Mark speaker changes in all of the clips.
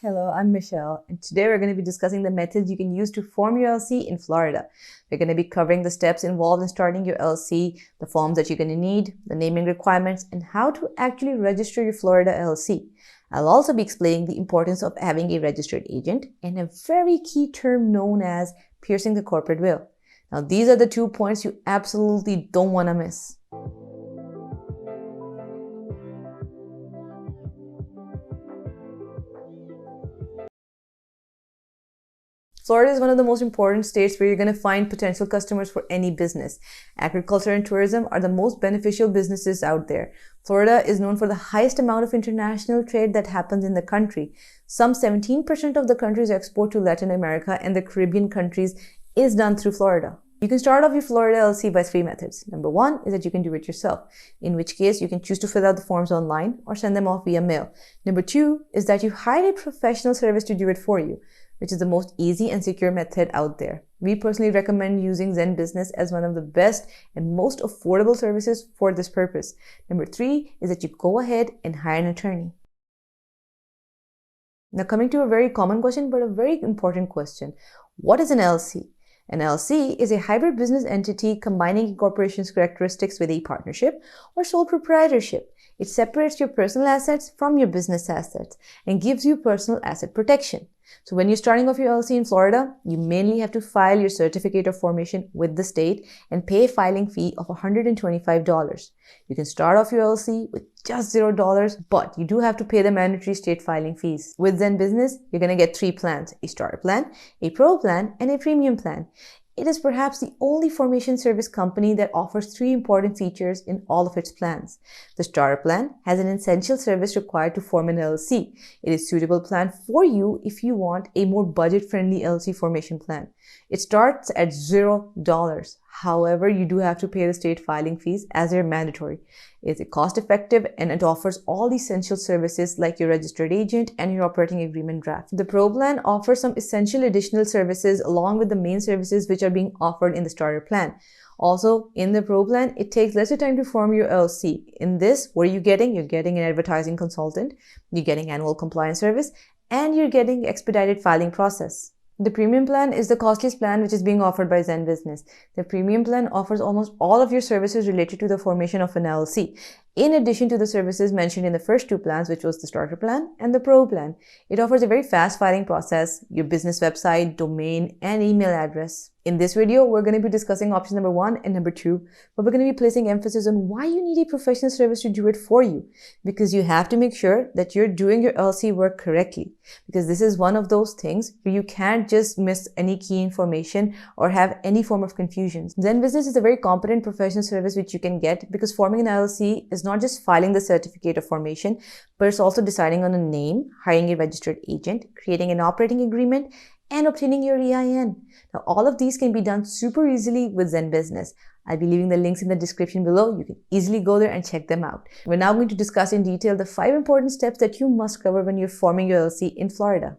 Speaker 1: Hello, I'm Michelle, and today we're going to be discussing the methods you can use to form your LLC in Florida. We're going to be covering the steps involved in starting your LLC, the forms that you're going to need, the naming requirements, and how to actually register your Florida LLC. I'll also be explaining the importance of having a registered agent and a very key term known as piercing the corporate veil. Now, these are the 2 points you absolutely don't want to miss. Florida is one of the most important states where you're going to find potential customers for any business. Agriculture and tourism are the most beneficial businesses out there. Florida is known for the highest amount of international trade that happens in the country. Some 17% of the country's export to Latin America and the Caribbean countries is done through Florida. You can start off your Florida LLC by 3 methods. Number 1 is that you can do it yourself, in which case you can choose to fill out the forms online or send them off via mail. Number 2 is that you hire a professional service to do it for you, which is the most easy and secure method out there. We personally recommend using Zen Business as one of the best and most affordable services for this purpose. Number 3 is that you go ahead and hire an attorney. Now, coming to a very common question, but a very important question. What is an LLC? An LLC is a hybrid business entity combining a corporation's characteristics with a partnership or sole proprietorship. It separates your personal assets from your business assets and gives you personal asset protection. So when you're starting off your LLC in Florida, you mainly have to file your certificate of formation with the state and pay a filing fee of $125. You can start off your LLC with just $0, but you do have to pay the mandatory state filing fees. With Zen Business, you're going to get 3 plans: a starter plan, a pro plan, and a premium plan. It is perhaps the only formation service company that offers 3 important features in all of its plans. The starter plan has an essential service required to form an LLC. It is a suitable plan for you if you want a more budget-friendly LLC formation plan. It starts at $0. However, you do have to pay the state filing fees as they're mandatory. It's cost-effective and it offers all the essential services like your registered agent and your operating agreement draft. The Pro Plan offers some essential additional services along with the main services which are being offered in the starter plan. Also, in the Pro Plan, it takes lesser time to form your LLC. In this, what are you getting? You're getting an advertising consultant, you're getting annual compliance service, and you're getting expedited filing process. The premium plan is the costliest plan which is being offered by Zen Business. The premium plan offers almost all of your services related to the formation of an LLC, in addition to the services mentioned in the first 2 plans, which was the starter plan and the pro plan. It offers a very fast filing process, your business website, domain, and email address. In this video, we're going to be discussing option number 1 and number 2, but we're going to be placing emphasis on why you need a professional service to do it for you, because you have to make sure that you're doing your LLC work correctly, because this is one of those things where you can't just miss any key information or have any form of confusion. Zen Business is a very competent professional service which you can get, because forming an LLC is not just filing the certificate of formation, but it's also deciding on a name, hiring a registered agent, creating an operating agreement, and obtaining your EIN. Now, all of these can be done super easily with Zen Business. I'll be leaving the links in the description below. You can easily go there and check them out. We're now going to discuss in detail the 5 important steps that you must cover when you're forming your LLC in Florida.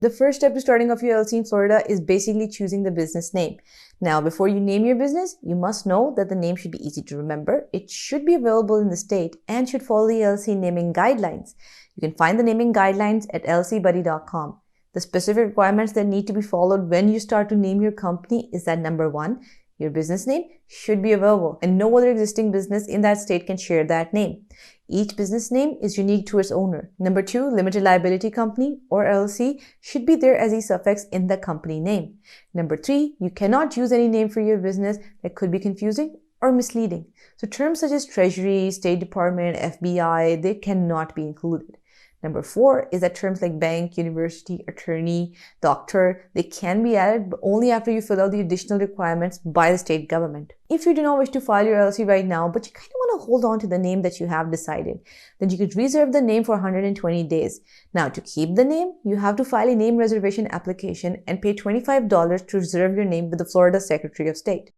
Speaker 1: The first step to starting off your LLC in Florida is basically choosing the business name. Now, before you name your business, you must know that the name should be easy to remember. It should be available in the state and should follow the LLC naming guidelines. You can find the naming guidelines at llcbuddy.com. The specific requirements that need to be followed when you start to name your company is that number 1, your business name should be available and no other existing business in that state can share that name. Each business name is unique to its owner. Number 2, limited liability company or LLC should be there as a suffix in the company name. Number 3, you cannot use any name for your business that could be confusing or misleading. So terms such as Treasury, State Department, FBI, they cannot be included. Number 4 is that terms like bank, university, attorney, doctor, they can be added, but only after you fill out the additional requirements by the state government. If you do not wish to file your LLC right now, but you kind of want to hold on to the name that you have decided, then you could reserve the name for 120 days. Now, to keep the name, you have to file a name reservation application and pay $25 to reserve your name with the Florida Secretary of State.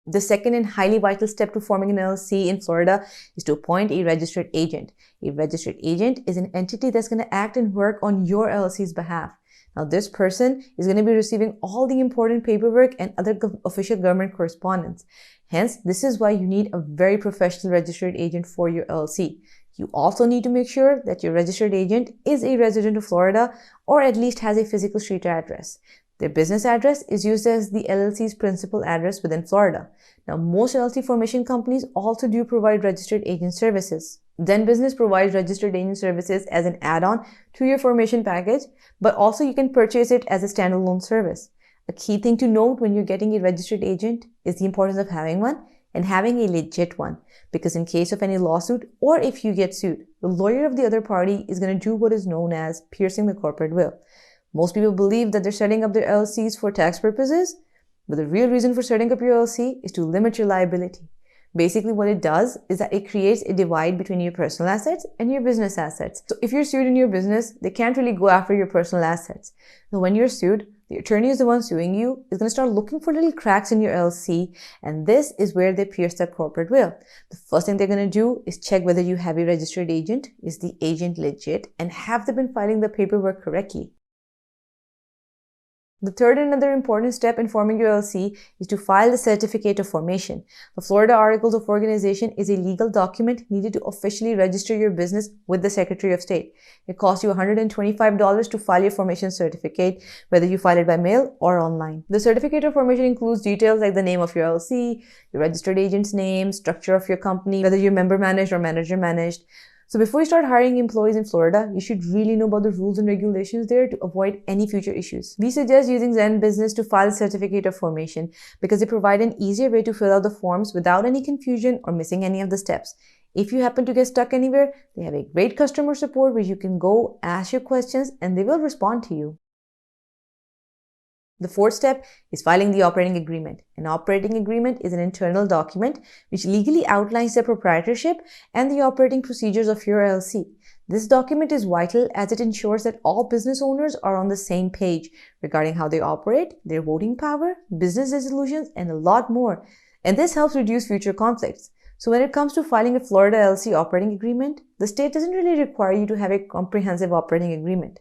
Speaker 1: The second and highly vital step to forming an LLC in Florida is to appoint a registered agent. A registered agent is an entity that's going to act and work on your LLC's behalf. Now, this person is going to be receiving all the important paperwork and other official government correspondence. Hence, this is why you need a very professional registered agent for your LLC. You also need to make sure that your registered agent is a resident of Florida or at least has a physical street address. Their business address is used as the LLC's principal address within Florida. Now, most LLC formation companies also do provide registered agent services. ZenBusiness provides registered agent services as an add-on to your formation package, but also you can purchase it as a standalone service. A key thing to note when you're getting a registered agent is the importance of having one and having a legit one, because in case of any lawsuit or if you get sued, the lawyer of the other party is going to do what is known as piercing the corporate veil. Most people believe that they're setting up their LLCs for tax purposes, but the real reason for setting up your LLC is to limit your liability. Basically, what it does is that it creates a divide between your personal assets and your business assets. So if you're sued in your business, they can't really go after your personal assets. So when you're sued, the attorney is the one suing you, is going to start looking for little cracks in your LLC, and this is where they pierce that corporate veil. The first thing they're going to do is check whether you have a registered agent, is the agent legit, and have they been filing the paperwork correctly. The third and other important step in forming your LLC is to file the Certificate of Formation. The Florida Articles of Organization is a legal document needed to officially register your business with the Secretary of State. It costs you $125 to file your formation certificate, whether you file it by mail or online. The Certificate of Formation includes details like the name of your LLC, your registered agent's name, structure of your company, whether you're member managed or manager managed. So before you start hiring employees in Florida, you should really know about the rules and regulations there to avoid any future issues. We suggest using Zen Business to file a Certificate of Formation because they provide an easier way to fill out the forms without any confusion or missing any of the steps. If you happen to get stuck anywhere, they have a great customer support where you can go ask your questions and they will respond to you. The fourth step is filing the operating agreement. An operating agreement is an internal document which legally outlines the proprietorship and the operating procedures of your LLC. This document is vital as it ensures that all business owners are on the same page regarding how they operate, their voting power, business resolutions, and a lot more. And this helps reduce future conflicts. So when it comes to filing a Florida LLC operating agreement, the state doesn't really require you to have a comprehensive operating agreement.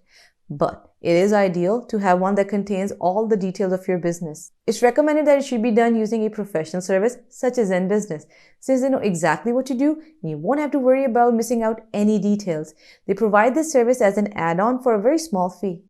Speaker 1: But it is ideal to have one that contains all the details of your business. It's recommended that it should be done using a professional service such as Zen Business, since they know exactly what to do and you won't have to worry about missing out any details. They provide this service as an add-on for a very small fee.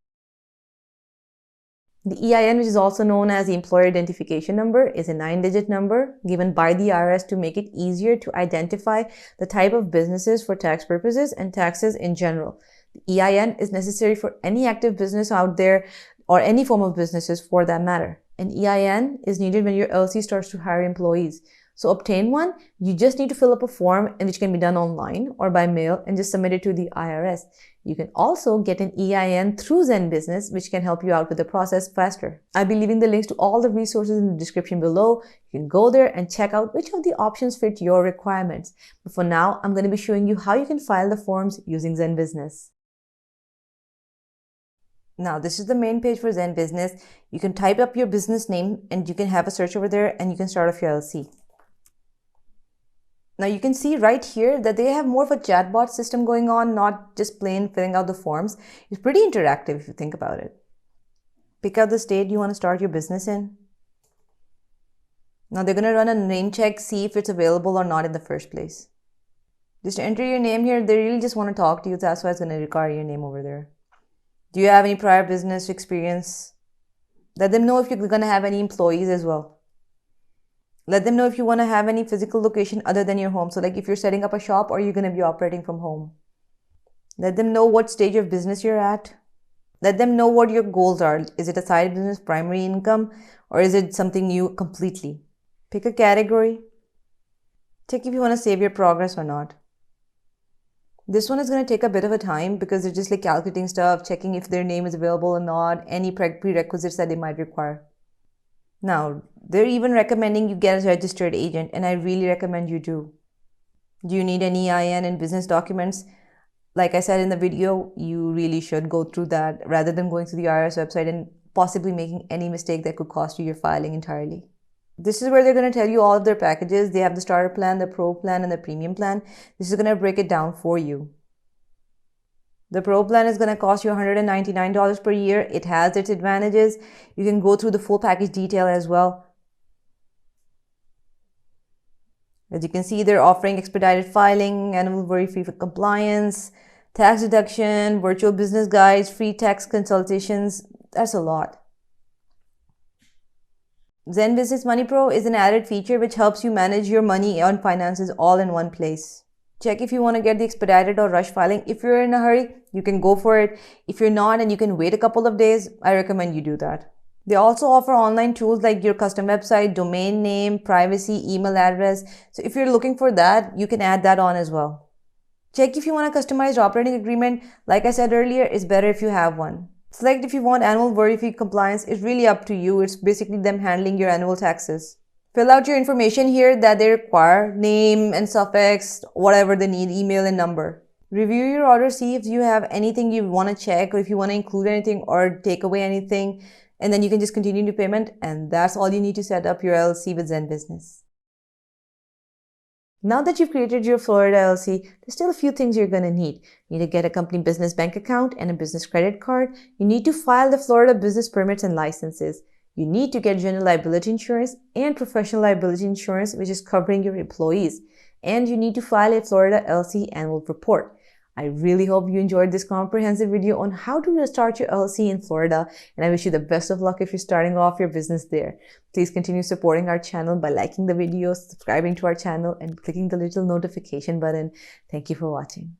Speaker 1: The EIN, which is also known as the Employer Identification Number, is a 9-digit number given by the IRS to make it easier to identify the type of businesses for tax purposes and taxes in general. The EIN is necessary for any active business out there or any form of businesses for that matter. An EIN is needed when your LLC starts to hire employees. So obtain one. You just need to fill up a form which can be done online or by mail and just submit it to the IRS. You can also get an EIN through Zen Business, which can help you out with the process faster. I'll be leaving the links to all the resources in the description below. You can go there and check out which of the options fit your requirements. But for now, I'm going to be showing you how you can file the forms using Zen Business. Now, this is the main page for Zen Business. You can type up your business name and you can have a search over there and you can start off your LLC. Now, you can see right here that they have more of a chatbot system going on, not just plain filling out the forms. It's pretty interactive if you think about it. Pick out the state you want to start your business in. Now, they're going to run a name check, see if it's available or not in the first place. Just enter your name here. They really just want to talk to you. That's why it's going to require your name over there. Do you have any prior business experience? Let them know if you're going to have any employees as well. Let them know if you want to have any physical location other than your home. So like if you're setting up a shop or you're going to be operating from home. Let them know what stage of business you're at. Let them know what your goals are. Is it a side business, primary income, or is it something new completely? Pick a category. Check if you want to save your progress or not. This one is going to take a bit of a time because they're just like calculating stuff, checking if their name is available or not, any prerequisites that they might require. Now, they're even recommending you get a registered agent, and I really recommend you do. Do you need an EIN and business documents? Like I said in the video, you really should go through that rather than going to the IRS website and possibly making any mistake that could cost you your filing entirely. This is where they're going to tell you all of their packages. They have the starter plan, the pro plan, and the premium plan. This is going to break it down for you. The pro plan is going to cost you $199 per year. It has its advantages. You can go through the full package detail as well. As you can see, they're offering expedited filing, annual worry-free for compliance, tax deduction, virtual business guides, free tax consultations. That's a lot. Zen Business Money Pro is an added feature which helps you manage your money and finances all in one place. Check if you want to get the expedited or rush filing. If you're in a hurry, you can go for it. If you're not and you can wait a couple of days, I recommend you do that. They also offer online tools like your custom website, domain name, privacy, email address. So if you're looking for that, you can add that on as well. Check if you want a customized operating agreement. Like I said earlier, it's better if you have one. Select if you want annual worry-free compliance. It's really up to you. It's basically them handling your annual taxes. Fill out your information here that they require, name and suffix, whatever they need, email and number. Review your order, see if you have anything you want to check or if you want to include anything or take away anything, and then you can just continue to payment, and that's all you need to set up your LLC with Zen Business. Now that you've created your Florida LLC, there's still a few things you're going to need. You need to get a company business bank account and a business credit card. You need to file the Florida business permits and licenses. You need to get general liability insurance and professional liability insurance, which is covering your employees. And you need to file a Florida LLC annual report. I really hope you enjoyed this comprehensive video on how to start your LLC in Florida, and I wish you the best of luck if you're starting off your business there. Please continue supporting our channel by liking the video, subscribing to our channel, and clicking the little notification button. Thank you for watching.